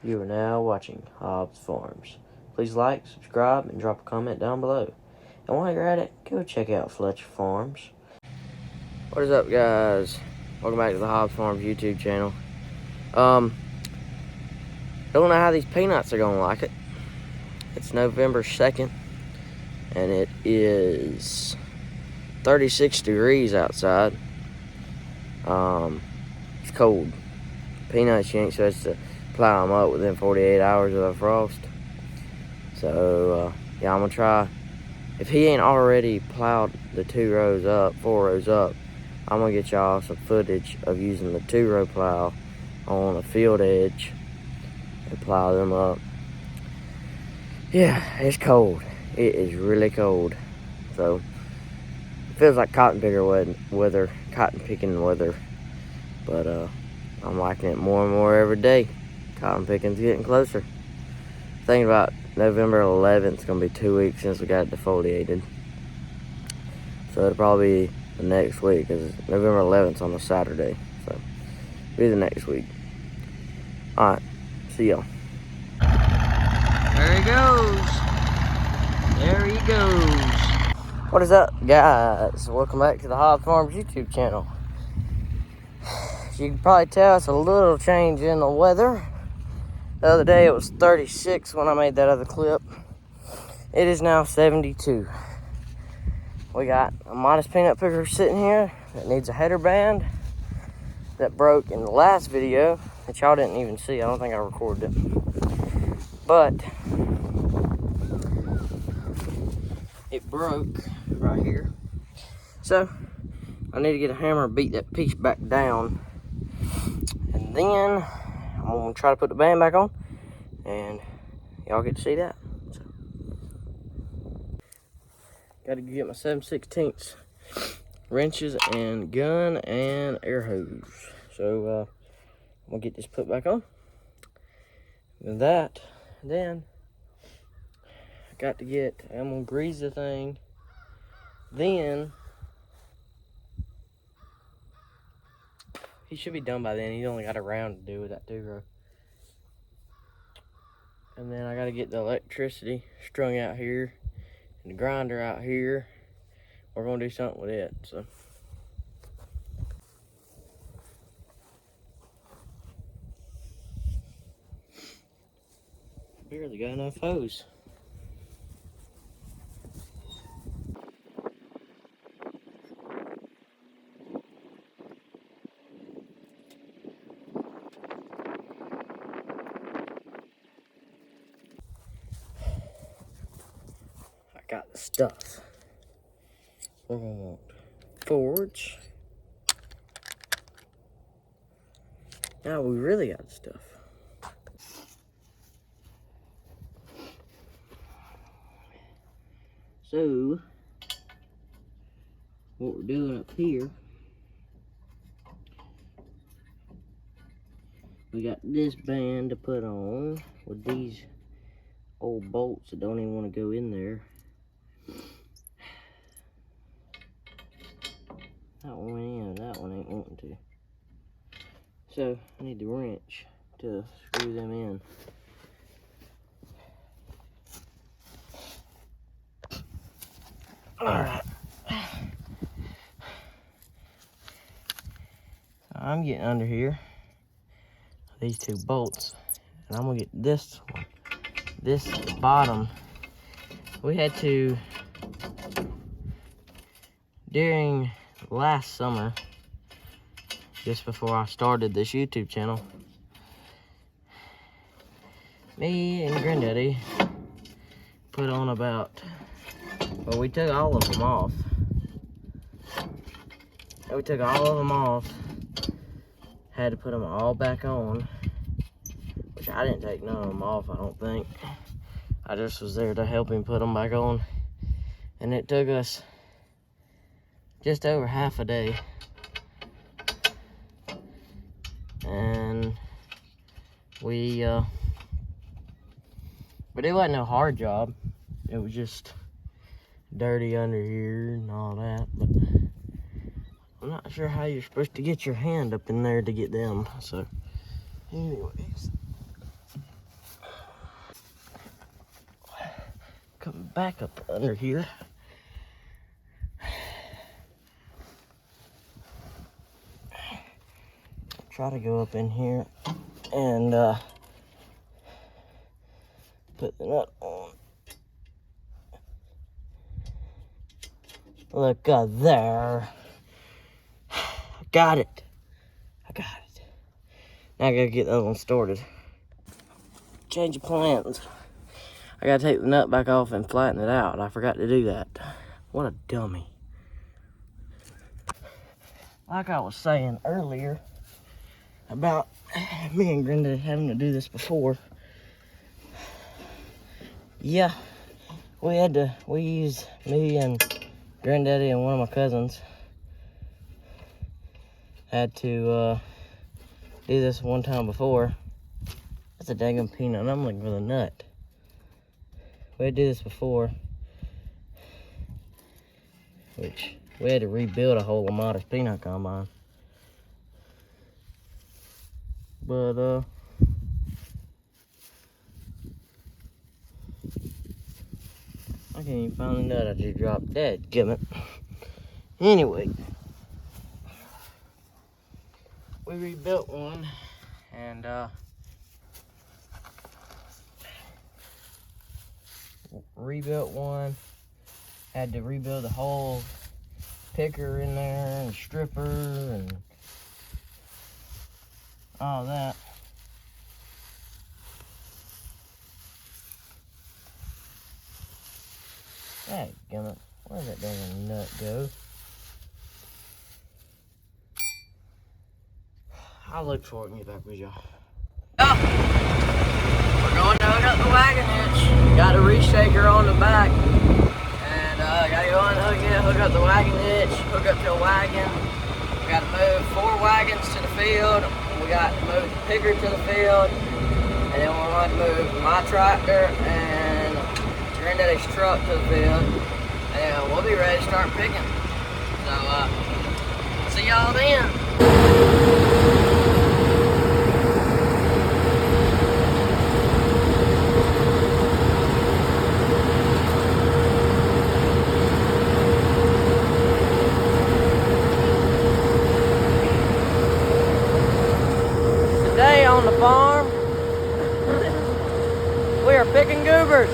You are now watching Hobbs Farms. Please like, subscribe, and drop a comment down below. And while you're at it, go check out Fletcher Farms. What is up, guys? Welcome back to the Hobbs Farms YouTube channel. Don't know how these peanuts are gonna like it. It's November 2nd, and it is 36 degrees outside. It's cold. Peanuts, you ain't supposed to plow them up within 48 hours of the frost. So, yeah, I'm gonna try. If he ain't already plowed the 4 rows up, I'm gonna get y'all some footage of using the 2-row plow on a field edge and plow them up. Yeah, it's cold. It is really cold. So, it feels like cotton picking weather. But, I'm liking it more and more every day. Cotton picking's getting closer. Thinking about November 11th, it's gonna be 2 weeks since we got it defoliated. So it'll probably be the next week, because November 11th is on a Saturday. So it'll be the next week. Alright, see y'all. There he goes. There he goes. What is up, guys? Welcome back to the Hobbs Farms YouTube channel. As you can probably tell, it's a little change in the weather. The other day it was 36 when I made that other clip. It is now 72. We got a modest peanut picker sitting here that needs a header band that broke in the last video that y'all didn't even see. I don't think I recorded it. But it broke right here. So I need to get a hammer and beat that piece back down. And then I'm gonna try to put the band back on, and y'all get to see that. So, got to get my 7/16 wrenches and gun and air hose. So I'm gonna get this put back on. And then I got to I'm gonna grease the thing. Then he should be done by then. He's only got a round to do with that 2-row. And then I got to get the electricity strung out here and the grinder out here. We're going to do something with it. So barely got enough hose. Got the stuff. We're gonna want forge. Now we really got the stuff. So what we're doing up here, we got this band to put on with these old bolts that don't even want to go in there. That one went in, that one ain't wanting to. So I need the wrench to screw them in. Alright. So I'm getting under here, these 2 bolts, and I'm gonna get this one. This bottom, we had to, during last summer, just before I started this YouTube channel, me and Granddaddy put on we took all of them off. We took all of them off, had to put them all back on, which I didn't take none of them off, I don't think. I just was there to help him put them back on, and it took us just over half a day. And but it wasn't a hard job. It was just dirty under here and all that, but I'm not sure how you're supposed to get your hand up in there to get them. So anyways, back up under here. Try to go up in here and put the nut on. Look there. Got it. I got it. Now I gotta get the other one started. Change of plans. I gotta take the nut back off and flatten it out. I forgot to do that. What a dummy. Like I was saying earlier about me and Granddaddy having to do this before. Yeah, we used me and Granddaddy and one of my cousins had to do this one time before. That's a daggum peanut, and I'm looking for the nut. We had to do this before, which we had to rebuild a whole Amatis peanut combine. But I can't even find the nut I just dropped. Dadgummit. Anyway, we rebuilt one, and had to rebuild the whole picker in there and stripper and all that. Dadgummit, where'd that dang nut go? I'll look for it and get back with y'all. Oh, we're going to hook up the wagon hitch. Got a reshaker on the back. And gotta go and hook up the wagon hitch, hook up to a wagon. We gotta move 4 wagons to the field. We got to move the picker to the field. And then we're going to move my tractor and Granddaddy's truck to the field. And we'll be ready to start picking. So, see y'all then. Today on the farm, we are picking goobers.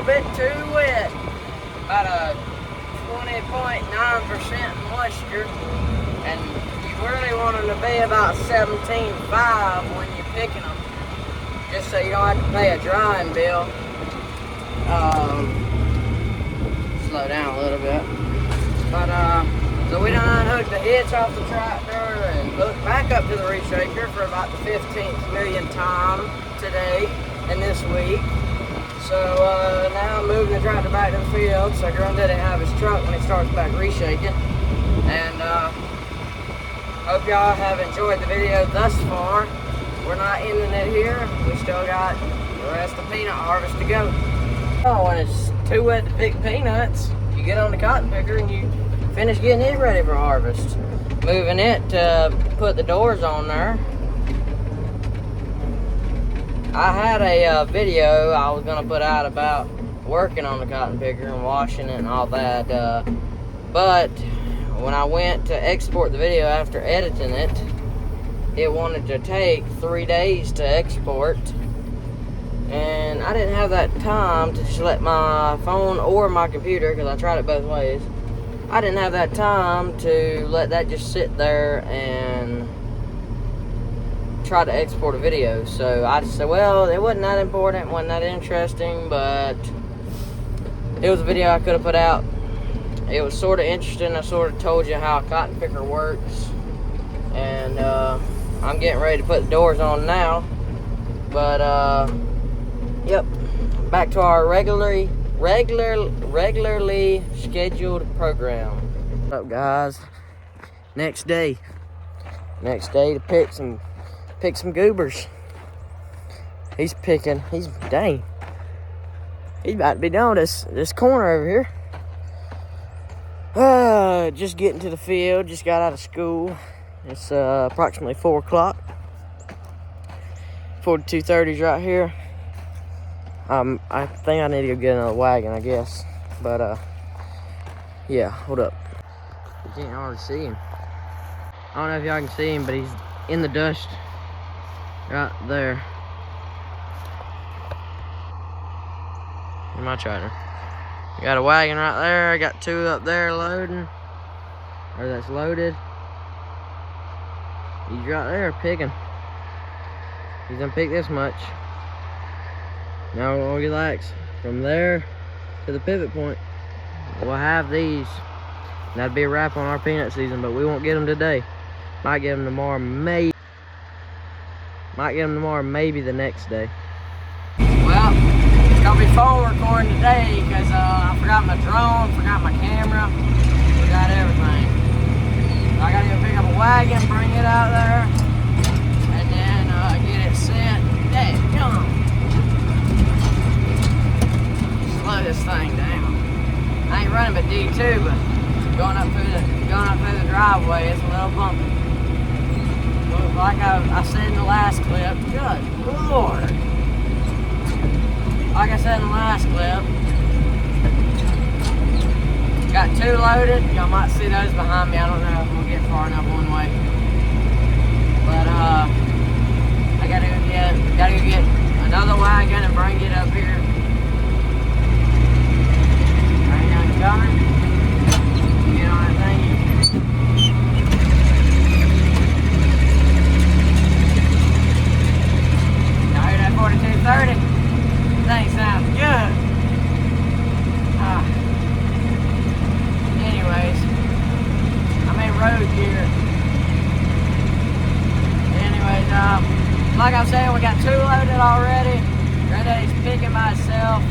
Bit too wet, about a 20.9% moisture, and you really want them to be about 17.5 when you're picking them, just so you don't have to pay a drying bill. Slow down a little bit, but so we done unhooked the hitch off the tractor and hooked back up to the reshaker for about the 15th millionth time today and this week. Now I'm moving the tractor back to the field, so Grun didn't have his truck when he starts back reshaking. And hope y'all have enjoyed the video thus far. We're not ending it here. We still got the rest of peanut harvest to go. Oh, when it's too wet to pick peanuts, you get on the cotton picker and you finish getting it ready for harvest. Moving it to put the doors on there. I had a video I was gonna put out about working on the cotton picker and washing it and all that, but when I went to export the video after editing it, it wanted to take 3 days to export, and I didn't have that time to just let my phone or my computer, because I tried it both ways, I didn't have that time to let that just sit there and try to export a video. So I just said, well, it wasn't that important, wasn't that interesting, but it was a video I could have put out. It was sort of interesting. I sort of told you how a cotton picker works, and I'm getting ready to put the doors on now. But yep, back to our regularly scheduled program. What's up, guys? Next day to pick some goobers. He's dang. He's about to be down this corner over here. Just getting to the field, just got out of school. It's approximately 4 o'clock. 4230's right here. I think I need to go get another wagon, I guess. But yeah, hold up. You can't hardly see him. I don't know if y'all can see him, but he's in the dust right there. In my tractor. Got a wagon right there. I got 2 up there loading. Or that's loaded. He's right there picking. He's gonna pick this much. Now we're gonna relax. From there to the pivot point, we'll have these. That'd be a wrap on our peanut season, but we won't get them today. Might get them tomorrow, maybe. Might get them tomorrow, maybe the next day. Well, it's gonna be phone recording today because I forgot my drone, forgot my camera, forgot everything. So I gotta go pick up a wagon, bring it out there, and then get it set. Dang, come on. Slow this thing down. I ain't running but D2, but going up through the driveway, it's a little bumpy. Like I said in the last clip, good Lord. Like I said in the last clip, got 2 loaded. Y'all might see those behind me. I don't know if we'll get far enough one way. But I gotta go get another wagon and bring it up here. Right now it's coming. Get on that thing. Y'all hear that 4230? Thing sounds good. Anyways, I'm in road gear. Anyways, like I was saying, we got 2 loaded already. Granddaddy's picking by himself,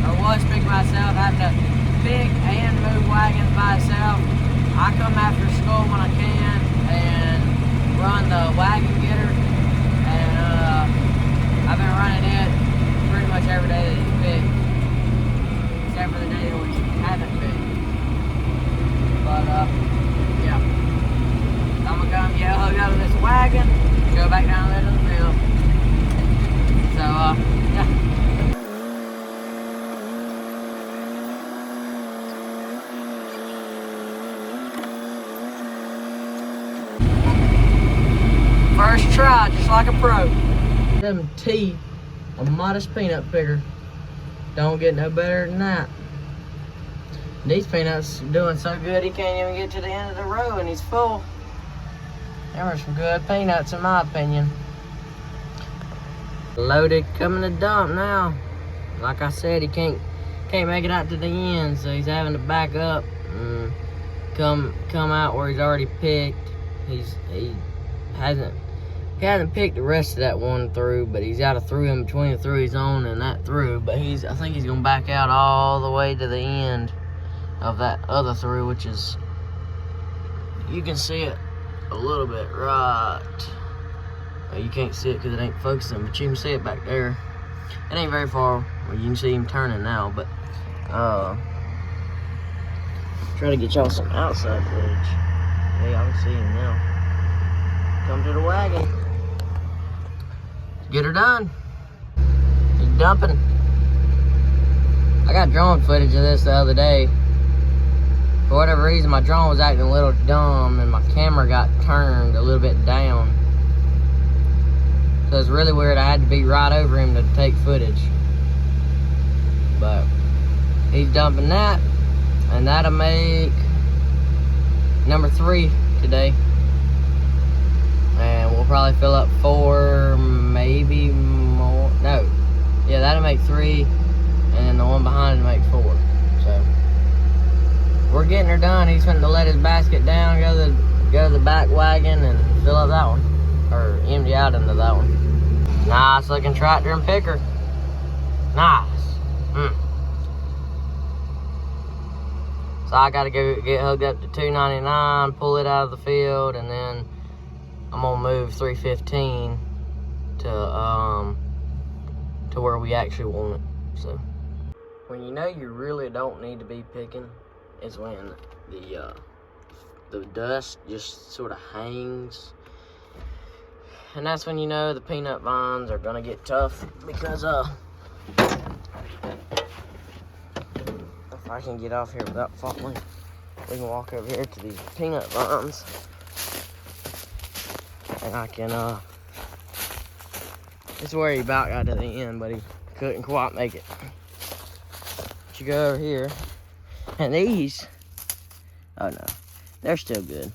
or was picking by himself, having to pick and move wagons by himself. I come after school when I can and run the wagon getter, and I've been running it pretty much every day that he's picked, except for the day that we haven't picked. But yeah, so I'm gonna come get hooked up to this wagon, go back down there to the field. So yeah. First try, just like a pro. M&T, a modest peanut picker. Don't get no better than that. These peanuts are doing so good he can't even get to the end of the row and he's full. There were some good peanuts in my opinion. Loaded, coming to dump now. Like I said, he can't make it out to the end, so he's having to back up and come out where he's already picked. He He hasn't picked the rest of that one through, but he's got a through in between the through he's on and that through. But I think he's gonna back out all the way to the end of that other through, which is, you can see it a little bit right. Well, you can't see it because it ain't focusing, but you can see it back there. It ain't very far. Well, you can see him turning now, but try to get y'all some outside footage. Yeah, y'all can see him now. Come to the wagon. Get her done. He's dumping. I got drone footage of this the other day. For whatever reason, my drone was acting a little dumb and my camera got turned a little bit down. So it's really weird. I had to be right over him to take footage. But he's dumping that, and that'll make number 3 today. And we'll probably fill up 4, maybe more. No. Yeah, that'll make 3, and then the one behind it make 4. So we're getting her done. He's finna let his basket down, go to the back wagon and fill up that one. Or empty out into that one. Nice looking tractor and picker. Nice. So I gotta go get hooked up to 299, pull it out of the field, and then I'm gonna move 315 to where we actually want it. So when you know you really don't need to be picking is when the dust just sort of hangs. And that's when you know the peanut vines are gonna get tough, because if I can get off here without falling, we can walk over here to these peanut vines, and I can this is where he about got to the end, but he couldn't quite make it. But you go over here, and these, oh no, they're still good.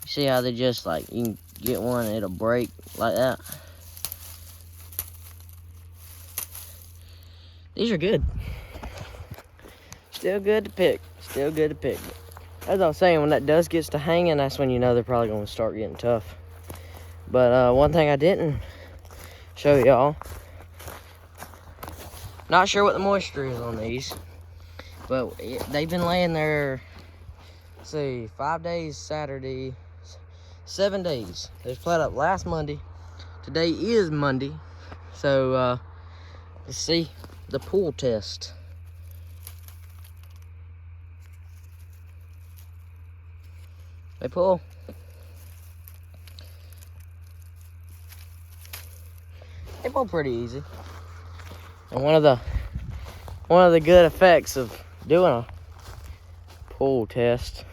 You see how they just like, you can get one and it'll break like that. These are good. Still good to pick. Still good to pick. As I was saying, when that dust gets to hanging, that's when you know they're probably going to start getting tough. But one thing I didn't show y'all, not sure what the moisture is on these, but they've been laying there, let's see, 5 days Saturday, 7 days. They flat up last Monday. Today is Monday. So let's see the pull test. They pull. They pull pretty easy. And one of the good effects of doing a pull test,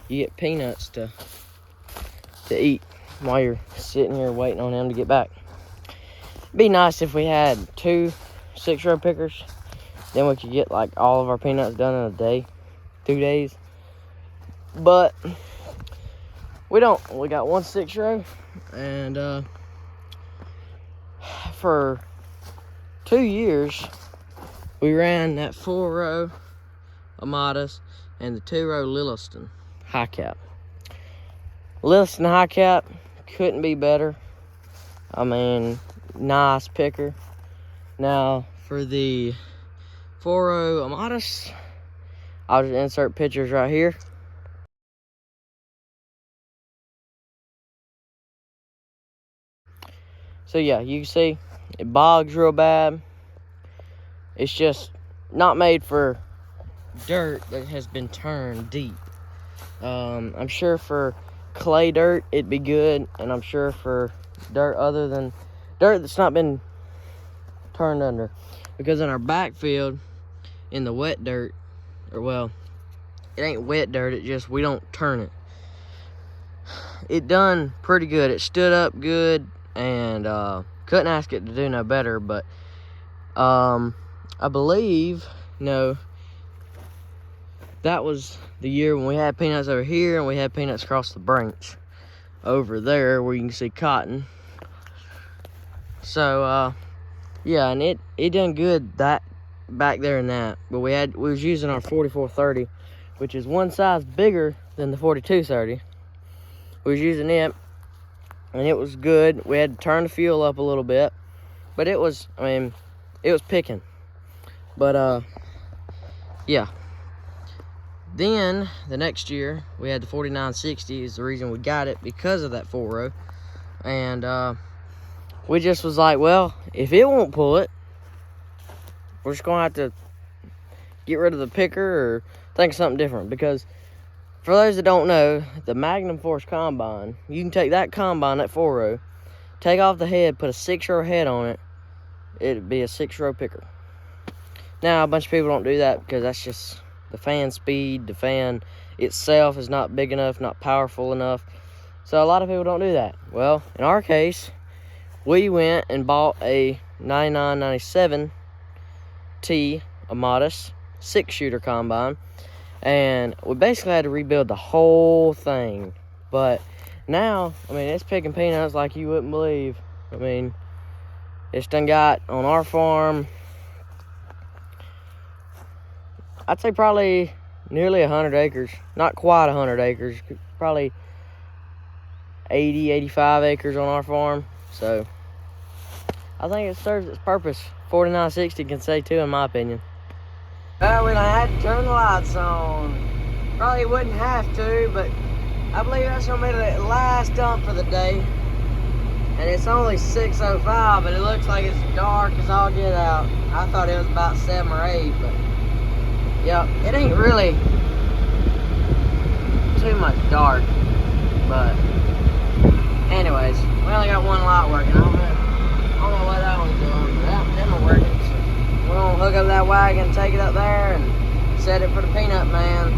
you get peanuts to eat while you're sitting here waiting on them to get back. It'd be nice if we had 2 6-row pickers. Then we could get like all of our peanuts done in a day, 2 days. But we don't. We got 1 6-row, and for 2 years we ran that 4-row Amadas and the 2-row Lilliston high cap. Lilliston high cap couldn't be better. I mean, nice picker. Now for the 4-row Amadas, I'll just insert pictures right here. So yeah, you can see it bogs real bad. It's just not made for dirt that has been turned deep. I'm sure for clay dirt it'd be good, and I'm sure for dirt other than dirt that's not been turned under, because in our backfield, in the wet dirt, or well, it ain't wet dirt, it just, we don't turn it. It done pretty good. It stood up good, and couldn't ask it to do no better. But I believe, no, that was the year when we had peanuts over here and we had peanuts across the branch over there where you can see cotton. So yeah, and it done good that back there in that. But we was using our 4430, which is one size bigger than the 4230. We was using it, and it was good. We had to turn the fuel up a little bit, but it was, I mean, it was picking. But yeah. Then the next year we had the 4960. Is the reason we got it, because of that 4-row. And we just was like, well, if it won't pull it, we're just gonna have to get rid of the picker or think of something different. Because for those that don't know, the Magnum Force combine, you can take that combine, that 4-row, take off the head, put a 6-row head on it, it'd be a 6-row picker. Now, a bunch of people don't do that because that's just the fan speed. The fan itself is not big enough, not powerful enough. So a lot of people don't do that. Well, in our case, we went and bought a 9997 T, a Modus 6-shooter combine. And we basically had to rebuild the whole thing. But now, I mean, it's picking peanuts like you wouldn't believe. I mean, it's done got on our farm, I'd say probably nearly 100 acres. Not quite 100 acres. Probably 80, 85 acres on our farm. So, I think it serves its purpose. 4960 can say too, in my opinion. Well, we had to turn the lights on. Probably wouldn't have to, but I believe that's gonna be the last dump for the day. And it's only 6:05, but it looks like it's dark as all get out. I thought it was about 7 or 8, but yeah, it ain't really too much dark. But anyways, we only got one light working. I don't know what that one's doing, but them are working. So we're gonna hook up that wagon, take it up there, and set it for the peanut man.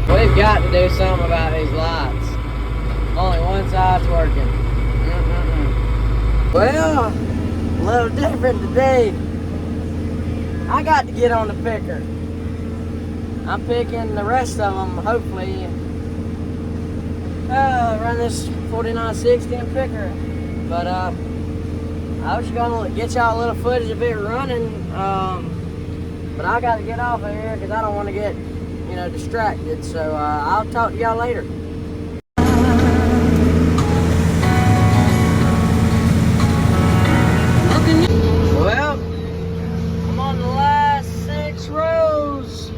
We've got to do something about these lights. Only one side's working. Well, a little different today. I got to get on the picker. I'm picking the rest of them, hopefully. Run this 4960 and picker. But I was gonna get y'all a little footage of it running. But I got to get off of here because I don't want to get, you know, distracted. So I'll talk to y'all later. Well, I'm on the last 6 rows.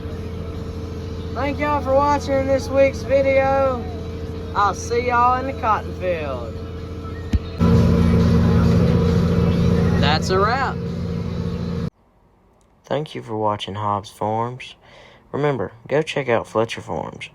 Thank y'all for watching this week's video. I'll see y'all in the cotton field. That's a wrap. Thank you for watching Hobbs Farms. Remember, go check out Fletcher Farms.